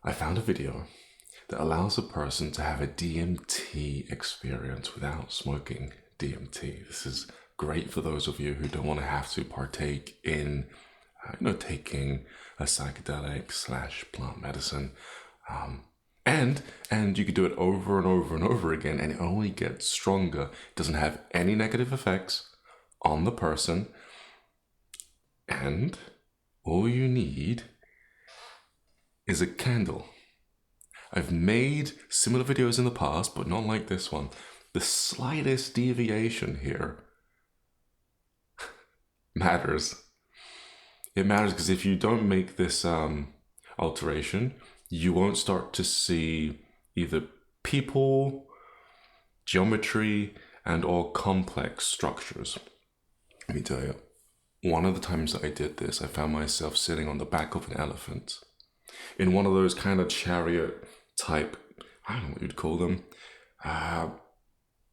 I found a video that allows a person to have a DMT experience without smoking DMT. This is great for those of you who don't want to have to partake in, taking a psychedelic / plant medicine. And you could do it over and over and over again, and it only gets stronger. It doesn't have any negative effects on the person, and all you need is a candle. I've made similar videos in the past, but not like this one. The slightest deviation here matters. It matters because if you don't make this alteration, you won't start to see either people, geometry, and or complex structures. Let me tell you, one of the times that I did this, I found myself sitting on the back of an elephant in one of those kind of chariot type, I don't know what you'd call them,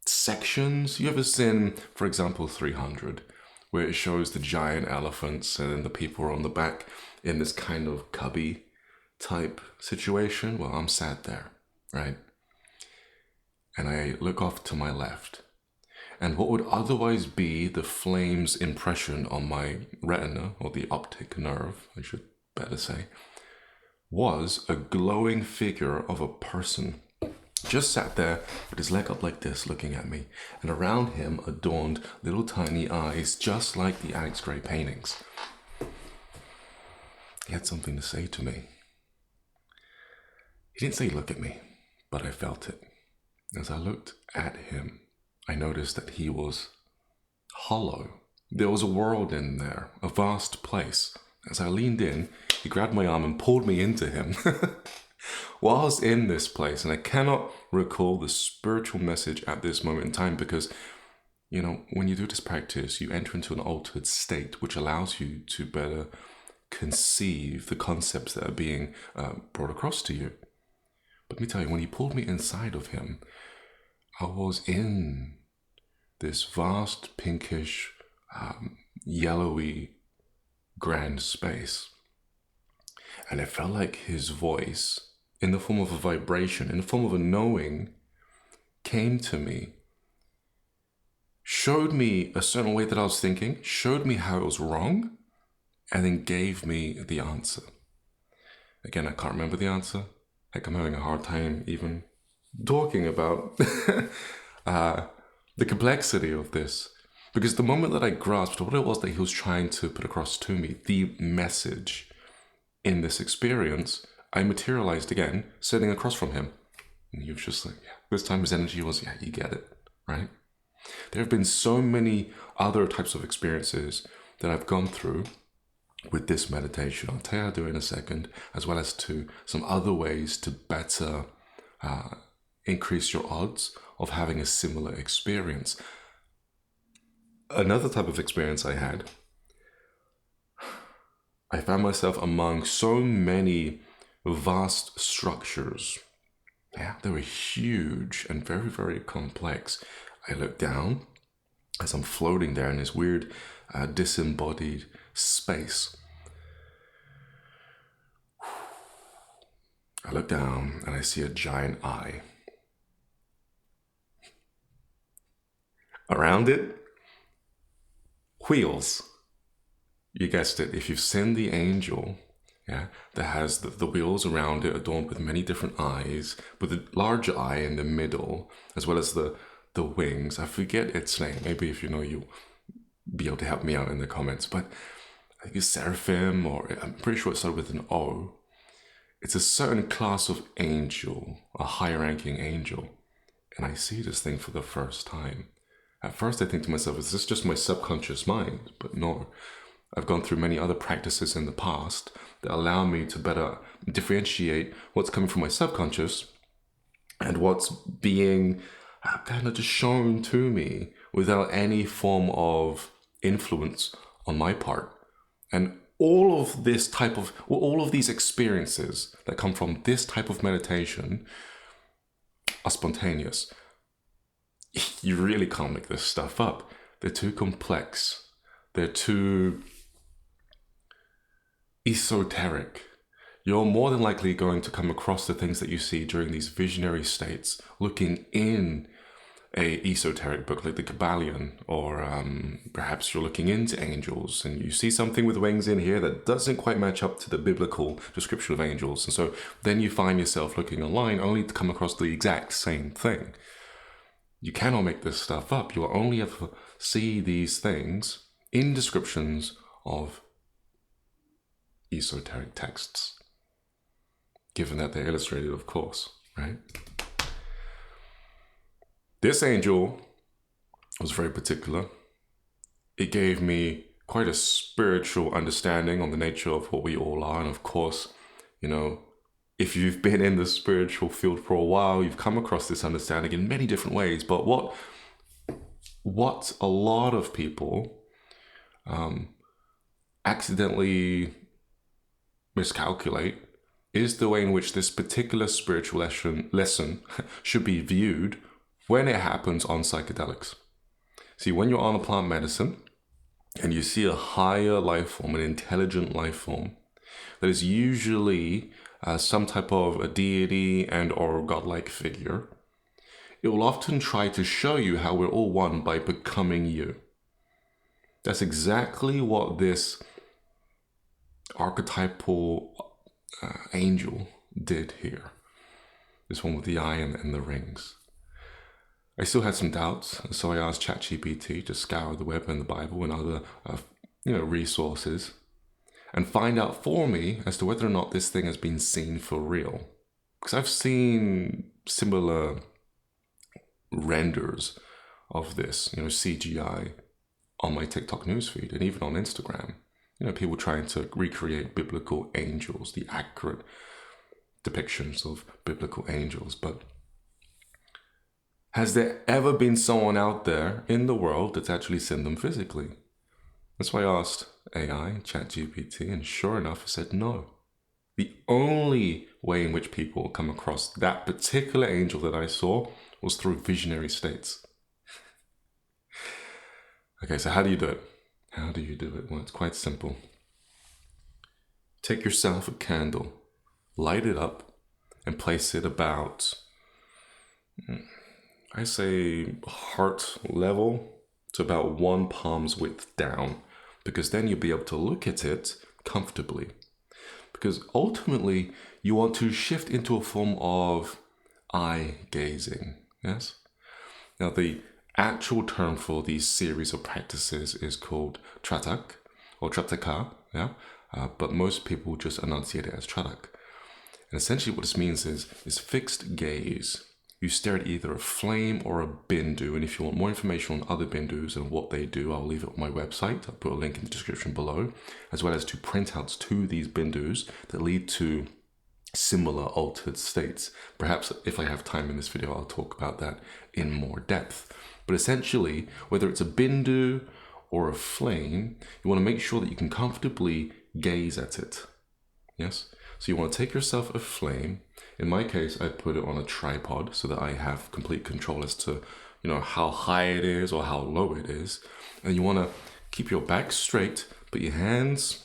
sections. You ever seen, for example, 300, where it shows the giant elephants and then the people are on the back in this kind of cubby type situation? Well, I'm sat there, right? And I look off to my left, and what would otherwise be the flame's impression on my retina, or the optic nerve, I should better say, was a glowing figure of a person just sat there with his leg up like this looking at me, and around him adorned little tiny eyes just like the Alex Grey paintings. He had something to say to me. He didn't say look at me, but I felt it. As I looked at him, I noticed that he was hollow. There was a world in there, a vast place. As I leaned in, he grabbed my arm and pulled me into him. While I was in this place, and I cannot recall the spiritual message at this moment in time because, when you do this practice, you enter into an altered state, which allows you to better conceive the concepts that are being brought across to you. But let me tell you, when he pulled me inside of him, I was in this vast pinkish, yellowy, grand space. And it felt like his voice, in the form of a vibration, in the form of a knowing, came to me, showed me a certain way that I was thinking, showed me how it was wrong, and then gave me the answer. Again, I can't remember the answer. Heck, I'm having a hard time even talking about the complexity of this. Because the moment that I grasped what it was that he was trying to put across to me, the message in this experience, I materialized again, sitting across from him. And he was just like, yeah, this time his energy was, yeah, you get it, right? There have been so many other types of experiences that I've gone through with this meditation. I'll tell you how to do it in a second, as well as to some other ways to better increase your odds of having a similar experience. Another type of experience I had, I found myself among so many vast structures. Yeah, they were huge and very, very complex. I looked down as I'm floating there in this weird disembodied space. I look down and I see a giant eye. Around it, wheels. You guessed it. If you've seen the angel, that has the wheels around it adorned with many different eyes, with a larger eye in the middle, as well as the wings. I forget its name. Maybe if you know, you'll be able to help me out in the comments. But I think it's seraphim, or I'm pretty sure it started with an O. It's a certain class of angel, a high-ranking angel. And I see this thing for the first time. At first I think to myself, is this just my subconscious mind? But no. I've gone through many other practices in the past that allow me to better differentiate what's coming from my subconscious and what's being kind of just shown to me without any form of influence on my part. And all of these experiences that come from this type of meditation are spontaneous. You really can't make this stuff up. They're too complex. They're too esoteric you're more than likely going to come across the things that you see during these visionary states, looking in a esoteric book like the Kabbalion, or perhaps you're looking into angels and you see something with wings in here that doesn't quite match up to the biblical description of angels. And so then you find yourself looking online only to come across the exact same thing. You cannot make this stuff up. You'll only ever see these things in descriptions of esoteric texts, given that they're illustrated, of course, right? This angel was very particular. It gave me quite a spiritual understanding on the nature of what we all are. And of course, you know, if you've been in the spiritual field for a while, you've come across this understanding in many different ways. But what a lot of people accidentally miscalculate is the way in which this particular spiritual lesson should be viewed when it happens on psychedelics. See, when you're on a plant medicine and you see a higher life form, an intelligent life form, that is usually some type of a deity and or godlike figure, it will often try to show you how we're all one by becoming you. That's exactly what this archetypal angel did here. This one with the eye and the rings. I still had some doubts, so I asked ChatGPT to scour the web and the Bible and other resources and find out for me as to whether or not this thing has been seen for real. Because I've seen similar renders of this, CGI on my TikTok newsfeed and even on Instagram. People trying to recreate biblical angels, the accurate depictions of biblical angels. But has there ever been someone out there in the world that's actually seen them physically? That's why I asked AI, ChatGPT, and sure enough, it said no. The only way in which people come across that particular angel that I saw was through visionary states. Okay, so how do you do it? How do you do it? Well, it's quite simple. Take yourself a candle, light it up, and place it about, I say, heart level to about one palm's width down, because then you'll be able to look at it comfortably. Because ultimately, you want to shift into a form of eye gazing, yes? Now, the actual term for these series of practices is called Trāṭaka or Trataka, yeah? But most people just enunciate it as Trāṭaka. And essentially what this means is fixed gaze. You stare at either a flame or a bindu, and if you want more information on other bindus and what they do, I'll leave it on my website. I'll put a link in the description below, as well as to printouts to these bindus that lead to similar altered states. Perhaps if I have time in this video, I'll talk about that in more depth. But essentially, whether it's a bindu or a flame, you want to make sure that you can comfortably gaze at it. Yes? So you want to take yourself a flame. In my case, I put it on a tripod so that I have complete control as to, how high it is or how low it is. And you want to keep your back straight, put your hands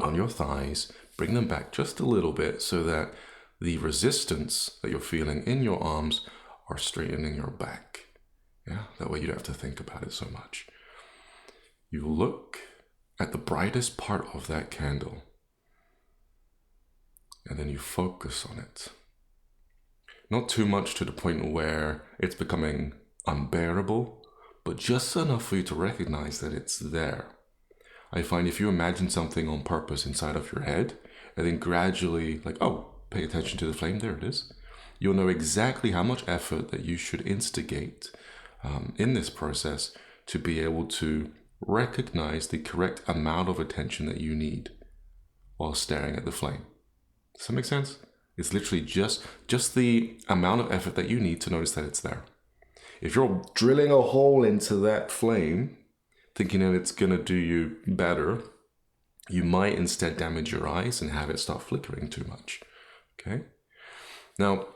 on your thighs, bring them back just a little bit so that the resistance that you're feeling in your arms are straightening your back. Yeah, that way you don't have to think about it so much. You look at the brightest part of that candle, and then you focus on it. Not too much to the point where it's becoming unbearable, but just enough for you to recognize that it's there. I find if you imagine something on purpose inside of your head, and then gradually, pay attention to the flame, there it is, you'll know exactly how much effort that you should instigate in this process to be able to recognize the correct amount of attention that you need while staring at the flame. Does that make sense? It's literally just the amount of effort that you need to notice that it's there. If you're drilling a hole into that flame, thinking that it's going to do you better, you might instead damage your eyes and have it start flickering too much. Okay? Now,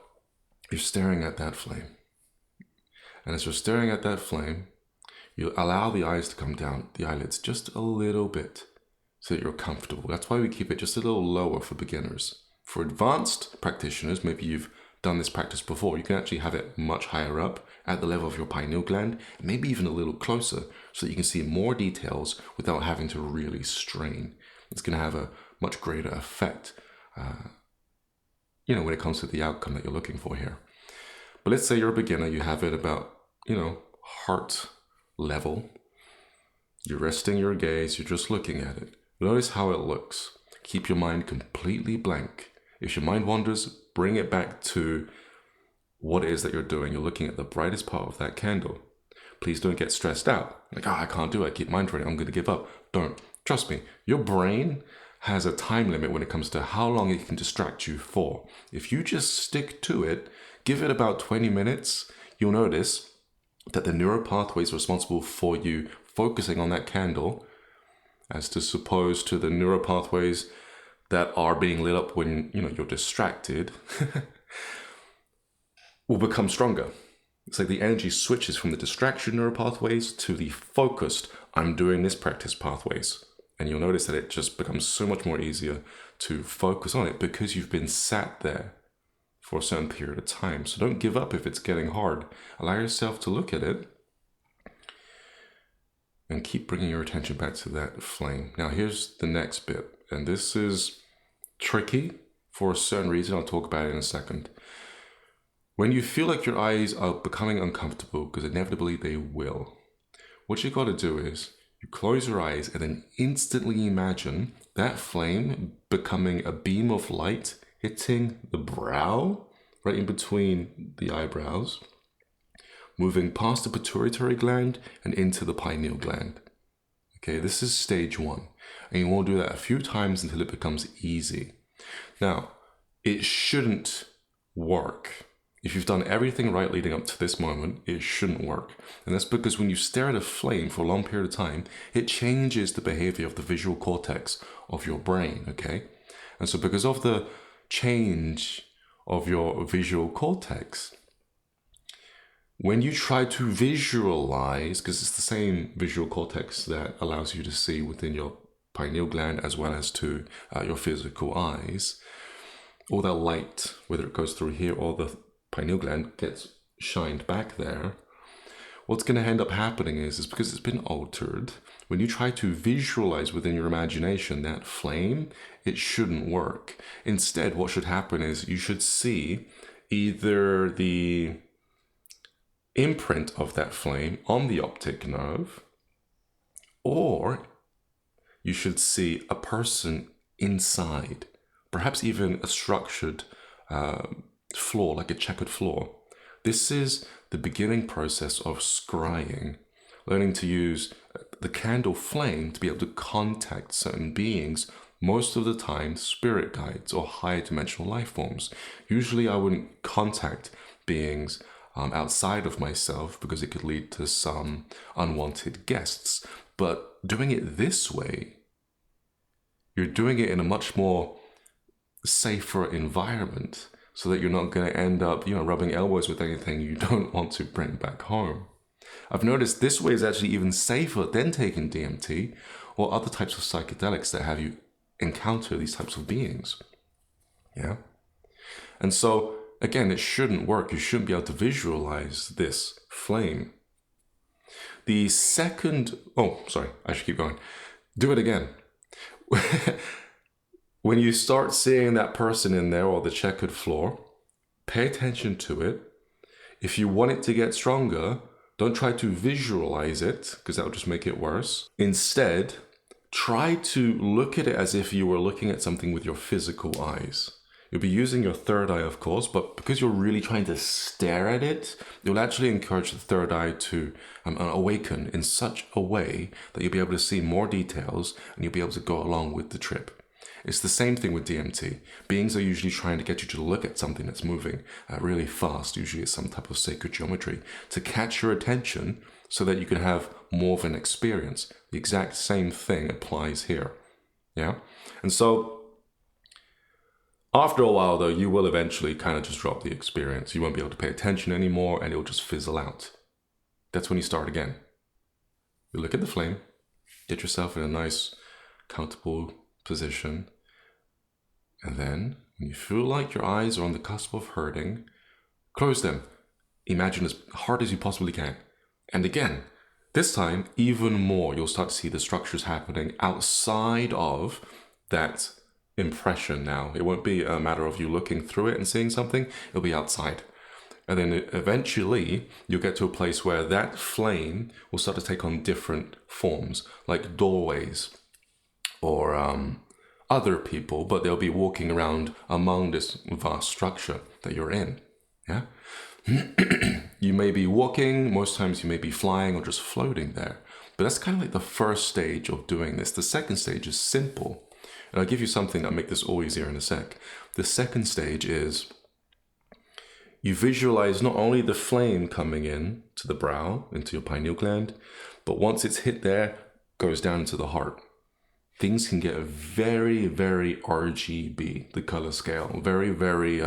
you're staring at that flame. And as you're staring at that flame, you allow the eyes to come down, the eyelids, just a little bit, so that you're comfortable. That's why we keep it just a little lower for beginners. For advanced practitioners, maybe you've done this practice before, you can actually have it much higher up at the level of your pineal gland, maybe even a little closer, so that you can see more details without having to really strain. It's going to have a much greater effect, when it comes to the outcome that you're looking for here. But let's say you're a beginner, you have it about, heart level. You're resting your gaze, you're just looking at it. Notice how it looks. Keep your mind completely blank. If your mind wanders, bring it back to what it is that you're doing. You're looking at the brightest part of that candle. Please don't get stressed out. Like, I can't do it. I keep mind wandering. I'm going to give up. Don't. Trust me, your brain has a time limit when it comes to how long it can distract you for. If you just stick to it, give it about 20 minutes, you'll notice that the neural pathways responsible for you focusing on that candle, as opposed to the neural pathways that are being lit up when you're distracted, will become stronger. It's like the energy switches from the distraction neural pathways to the focused, I'm doing this practice pathways. And you'll notice that it just becomes so much more easier to focus on it because you've been sat there for a certain period of time. So don't give up if it's getting hard. Allow yourself to look at it and keep bringing your attention back to that flame. Now here's the next bit, and this is tricky for a certain reason. I'll talk about it in a second. When you feel like your eyes are becoming uncomfortable, because inevitably they will, what you got to do is you close your eyes and then instantly imagine that flame becoming a beam of light hitting the brow, right in between the eyebrows, moving past the pituitary gland and into the pineal gland. Okay, this is stage one. And you want to do that a few times until it becomes easy. Now, it shouldn't work. If you've done everything right leading up to this moment, it shouldn't work. And that's because when you stare at a flame for a long period of time, it changes the behavior of the visual cortex of your brain, okay? And so because of the change of your visual cortex, when you try to visualize, because it's the same visual cortex that allows you to see within your pineal gland as well as to your physical eyes, all that light, whether it goes through here or the pineal gland, gets shined back there. What's going to end up happening is because it's been altered, when you try to visualize within your imagination that flame, it shouldn't work. Instead, what should happen is you should see either the imprint of that flame on the optic nerve, or you should see a person inside, perhaps even a structured floor, like a checkered floor. This is the beginning process of scrying, learning to use the candle flame to be able to contact certain beings, most of the time spirit guides or higher dimensional life forms. Usually I wouldn't contact beings outside of myself because it could lead to some unwanted guests. But doing it this way, you're doing it in a much more safer environment so that you're not going to end up, rubbing elbows with anything you don't want to bring back home. I've noticed this way is actually even safer than taking DMT or other types of psychedelics that have you encounter these types of beings. Yeah. And so, again, it shouldn't work. You shouldn't be able to visualize this flame. The second, I should keep going. Do it again. When you start seeing that person in there or the checkered floor, pay attention to it. If you want it to get stronger, don't try to visualize it because that will just make it worse. Instead, try to look at it as if you were looking at something with your physical eyes. You'll be using your third eye, of course, but because you're really trying to stare at it, you'll actually encourage the third eye to awaken in such a way that you'll be able to see more details and you'll be able to go along with the trip. It's the same thing with DMT. Beings are usually trying to get you to look at something that's moving really fast. Usually it's some type of sacred geometry to catch your attention so that you can have more of an experience. The exact same thing applies here. Yeah. And so after a while, though, you will eventually kind of just drop the experience. You won't be able to pay attention anymore and it'll just fizzle out. That's when you start again. You look at the flame, get yourself in a nice comfortable position. And then, when you feel like your eyes are on the cusp of hurting, close them. Imagine as hard as you possibly can. And again, this time, even more, you'll start to see the structures happening outside of that impression now. It won't be a matter of you looking through it and seeing something, it'll be outside. And then eventually, you'll get to a place where that flame will start to take on different forms, like doorways or other people, but they'll be walking around among this vast structure that you're in. Yeah? You may be walking, most times you may be flying or just floating there. But that's kind of like the first stage of doing this. The second stage is simple. And I'll give you something that'll make this all easier in a sec. The second stage is you visualize not only the flame coming in to the brow, into your pineal gland, but once it's hit there, goes down into the heart. Things can get very, very RGB, the color scale. Very, very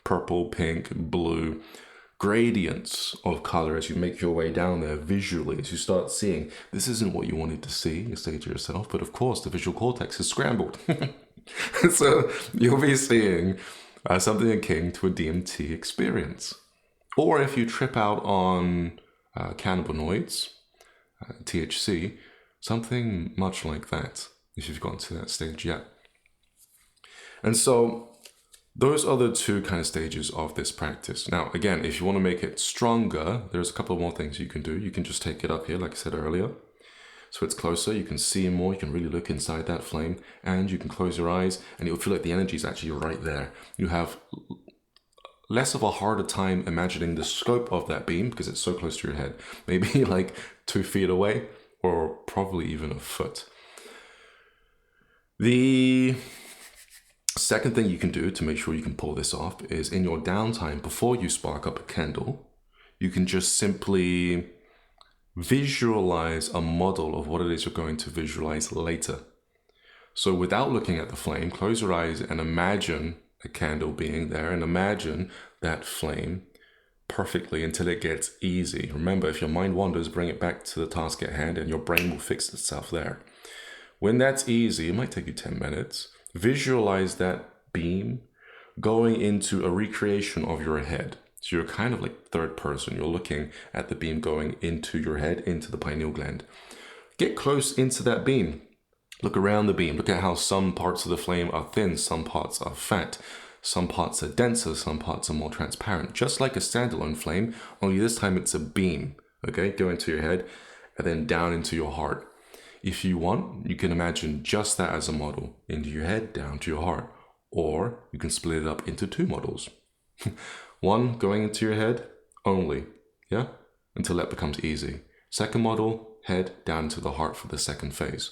purple, pink, blue. Gradients of color as you make your way down there visually, as you start seeing this isn't what you wanted to see, you say to yourself, but of course the visual cortex is scrambled. So you'll be seeing something akin to a DMT experience. Or if you trip out on cannabinoids, THC, something much like that, if you've gotten to that stage yet. And so those are the two kind of stages of this practice. Now, again, if you want to make it stronger, there's a couple more things you can do. You can just take it up here, like I said earlier. So it's closer, you can see more, you can really look inside that flame, and you can close your eyes, and you'll feel like the energy is actually right there. You have less of a harder time imagining the scope of that beam because it's so close to your head. Maybe like 2 feet away, or probably even a foot. The second thing you can do to make sure you can pull this off is in your downtime, before you spark up a candle, you can just simply visualize a model of what it is you're going to visualize later. So without looking at the flame, close your eyes and imagine a candle being there, and imagine that flame perfectly until it gets easy. Remember, if your mind wanders, bring it back to the task at hand and your brain will fix itself there. When that's easy, it might take you 10 minutes. Visualize that beam going into a recreation of your head. So you're kind of like third person. You're looking at the beam going into your head, into the pineal gland. Get close into that beam. Look around the beam. Look at how some parts of the flame are thin, some parts are fat, some parts are denser, some parts are more transparent. Just like a standalone flame, only this time it's a beam. Okay, go into your head and then down into your heart. If you want, you can imagine just that as a model, into your head, down to your heart. Or you can split it up into 2 models. One going into your head only, yeah? Until that becomes easy. Second model, head down to the heart for the second phase.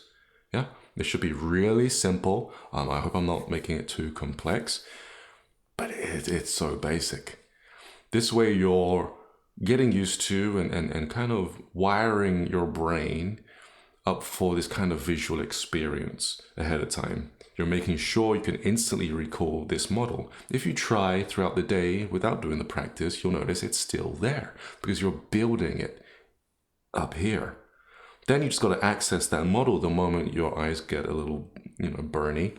Yeah? This should be really simple. I hope I'm not making it too complex, but it's so basic. This way you're getting used to and kind of wiring your brain up for this kind of visual experience ahead of time. You're making sure you can instantly recall this model. If you try throughout the day without doing the practice, you'll notice it's still there because you're building it up here. Then you just got to access that model the moment your eyes get a little, burny.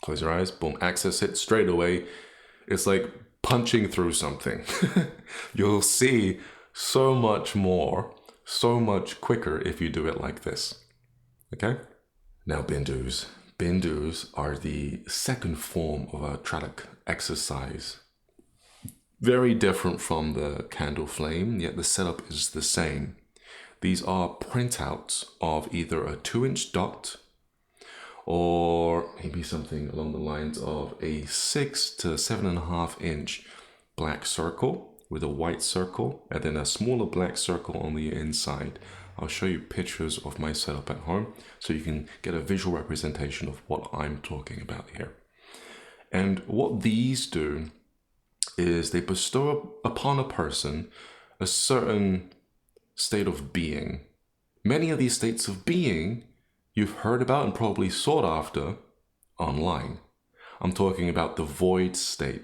Close your eyes, boom, access it straight away. It's like punching through something. You'll see so much more, so much quicker if you do it like this. Okay? Now, bindus. Bindus are the second form of a Trāṭaka exercise. Very different from the candle flame, yet the setup is the same. These are printouts of either a 2-inch dot or maybe something along the lines of a 6 to 7.5 inch black circle with a white circle and then a smaller black circle on the inside. I'll show you pictures of my setup at home so you can get a visual representation of what I'm talking about here. And what these do is they bestow upon a person a certain state of being. Many of these states of being you've heard about and probably sought after online. I'm talking about the void state,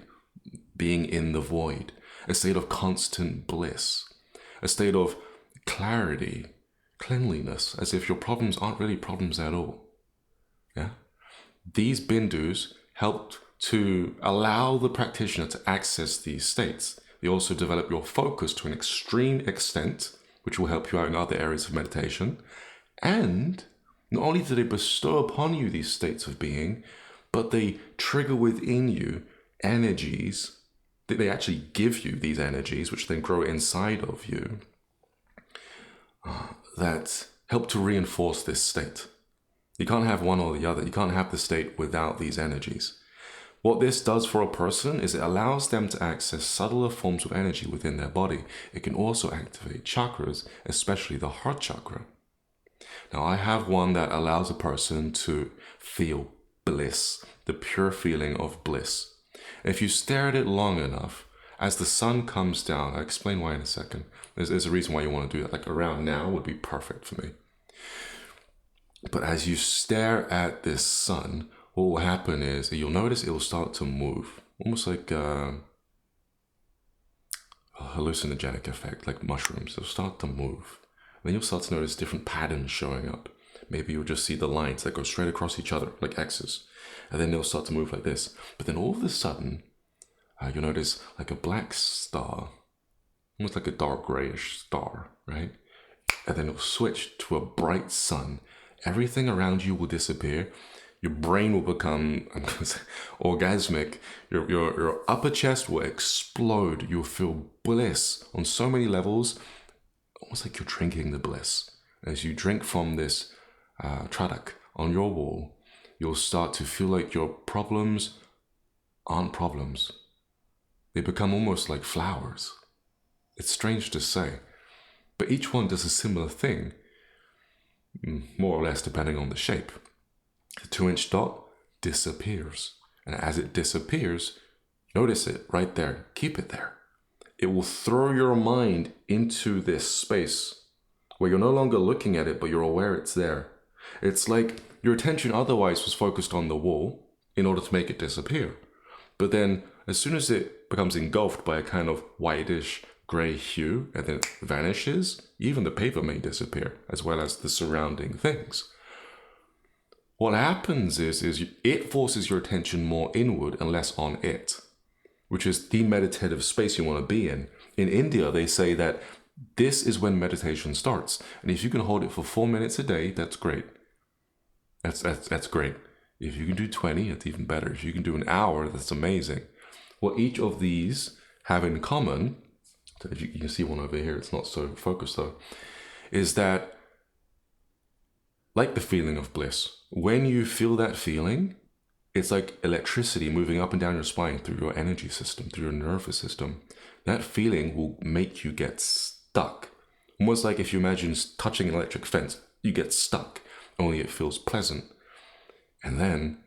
being in the void, a state of constant bliss, a state of clarity, cleanliness, as if your problems aren't really problems at all. Yeah. These bindus help to allow the practitioner to access these states. They also develop your focus to an extreme extent, which will help you out in other areas of meditation. And not only do they bestow upon you these states of being, but they trigger within you energies, that they actually give you these energies, which then grow inside of you, that help to reinforce this state. You can't have one or the other. You can't have the state without these energies. What this does for a person is it allows them to access subtler forms of energy within their body. It can also activate chakras, especially the heart chakra. Now, I have one that allows a person to feel bliss, the pure feeling of bliss. And if you stare at it long enough, as the sun comes down, I'll explain why in a second. There's a reason why you want to do that. Like around now would be perfect for me. But as you stare at this sun, what will happen is you'll notice it will start to move, almost like a hallucinogenic effect, like mushrooms. It'll start to move. Then you'll start to notice different patterns showing up. Maybe you'll just see the lines that go straight across each other, like X's. And then they'll start to move like this. But then all of a sudden, you'll notice like a black star, almost like a dark grayish star, right? And then it'll switch to a bright sun. Everything around you will disappear. Your brain will become, I'm going to say, orgasmic. Your upper chest will explode. You'll feel bliss on so many levels, almost like you're drinking the bliss. As you drink from this Trāṭaka on your wall, you'll start to feel like your problems aren't problems. They become almost like flowers. It's strange to say, but each one does a similar thing, more or less depending on the shape. The 2-inch dot disappears. And as it disappears, notice it right there. Keep it there. It will throw your mind into this space where you're no longer looking at it, but you're aware it's there. It's like your attention otherwise was focused on the wall in order to make it disappear. But then as soon as it becomes engulfed by a kind of whitish gray hue and then it vanishes, even the paper may disappear, as well as the surrounding things. What happens is it forces your attention more inward and less on it, which is the meditative space you want to be in. In India, they say that this is when meditation starts. And if you can hold it for 4 minutes a day, that's great. That's great. If you can do 20, it's even better. If you can do an hour, that's amazing. What each of these have in common, so you can see one over here, it's not so focused though, is that like the feeling of bliss, when you feel that feeling, it's like electricity moving up and down your spine through your energy system, through your nervous system. That feeling will make you get stuck. Almost like if you imagine touching an electric fence, you get stuck, only it feels pleasant. And then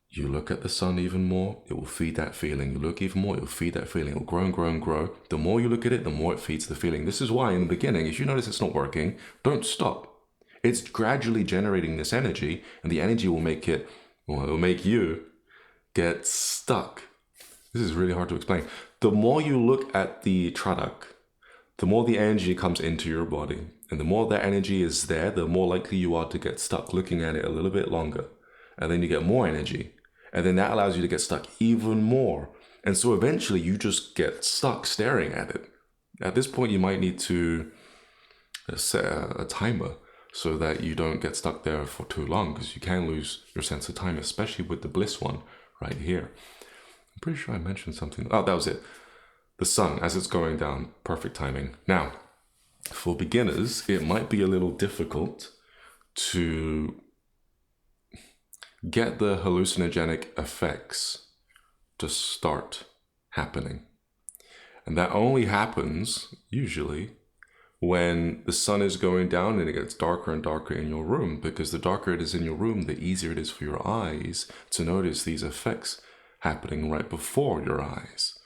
you look at the sun even more, it will feed that feeling. You look even more, it will feed that feeling. It will grow and grow and grow. The more you look at it, the more it feeds the feeling. This is why in the beginning, if you notice it's not working, don't stop. It's gradually generating this energy, and the energy will make it, well, it'll make you get stuck. This is really hard to explain. The more you look at the Trāṭaka, the more the energy comes into your body. And the more that energy is there, the more likely you are to get stuck looking at it a little bit longer. And then you get more energy. And then that allows you to get stuck even more. And so eventually you just get stuck staring at it. At this point, you might need to set a timer so that you don't get stuck there for too long, because you can lose your sense of time, especially with the bliss one right here. I'm pretty sure I mentioned something. Oh, that was it. The sun, as it's going down, perfect timing. Now, for beginners, it might be a little difficult to get the hallucinogenic effects to start happening. And that only happens, usually, when the sun is going down and it gets darker and darker in your room, because the darker it is in your room, the easier it is for your eyes to notice these effects happening right before your eyes.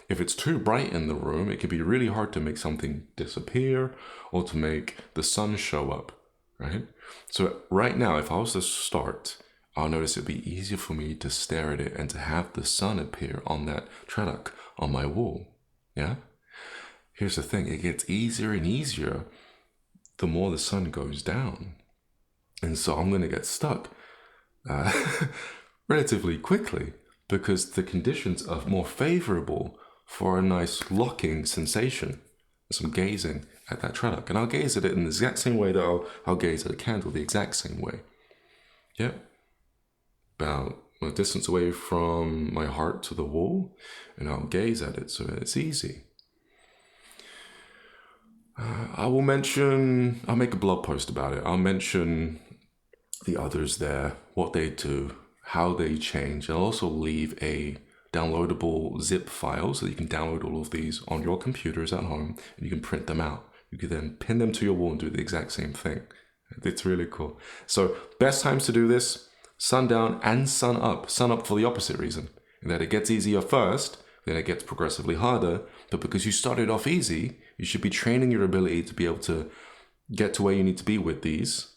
If it's too bright in the room, it can be really hard to make something disappear or to make the sun show up, right? So right now, if I was to start, I'll notice it'd be easier for me to stare at it and to have the sun appear on that Trataka on my wall, yeah? Here's the thing, it gets easier and easier the more the sun goes down. And so I'm going to get stuck uh, relatively quickly because the conditions are more favorable for a nice locking sensation. So I'm gazing at that Trāṭaka, and I'll gaze at it in the exact same way that I'll gaze at a candle, the exact same way. Yeah. About a distance away from my heart to the wall, and I'll gaze at it so it's easy. I'll make a blog post about it. I'll mention the others there, what they do, how they change. I'll also leave a downloadable zip file so that you can download all of these on your computers at home and you can print them out. You can then pin them to your wall and do the exact same thing. It's really cool. So best times to do this, sundown and sun up. Sun up for the opposite reason, in that it gets easier first, then it gets progressively harder. But because you started off easy, you should be training your ability to be able to get to where you need to be with these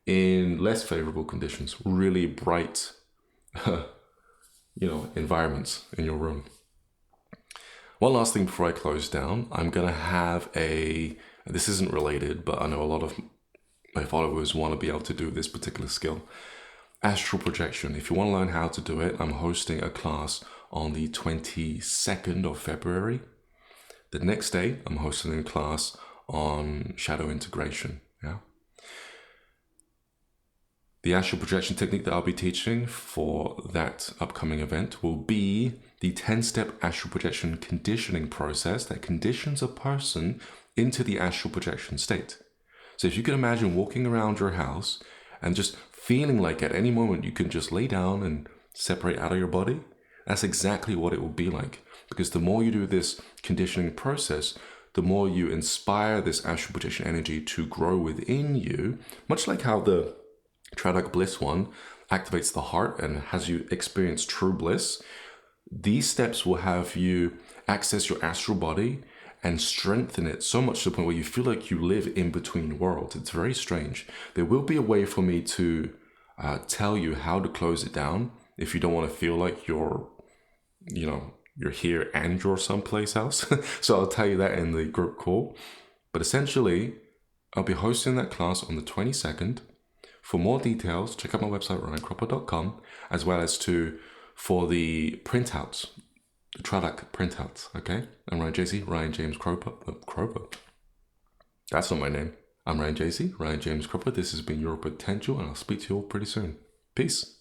in less favorable conditions, really bright, environments in your room. One last thing before I close down, I'm going to have this isn't related, but I know a lot of my followers want to be able to do this particular skill. Astral projection. If you want to learn how to do it, I'm hosting a class on the 22nd of February. The next day, I'm hosting a class on shadow integration. Yeah. The astral projection technique that I'll be teaching for that upcoming event will be the 10-step astral projection conditioning process that conditions a person into the astral projection state. So if you can imagine walking around your house and just feeling like at any moment you can just lay down and separate out of your body, that's exactly what it will be like. Because the more you do this conditioning process, the more you inspire this astral projection energy to grow within you, much like how the Trataka bliss one activates the heart and has you experience true bliss. These steps will have you access your astral body and strengthen it so much to the point where you feel like you live in between worlds. It's very strange. There will be a way for me to tell you how to close it down if you don't want to feel like you're here and you're someplace else. So I'll tell you that in the group call. But essentially, I'll be hosting that class on the 22nd. For more details, check out my website, ryancropper.com, as well as for the printouts, the Trataka printouts, okay? I'm Ryan JC, Ryan James Cropper. Cropper? That's not my name. I'm Ryan JC, Ryan James Cropper. This has been Your Potential, and I'll speak to you all pretty soon. Peace.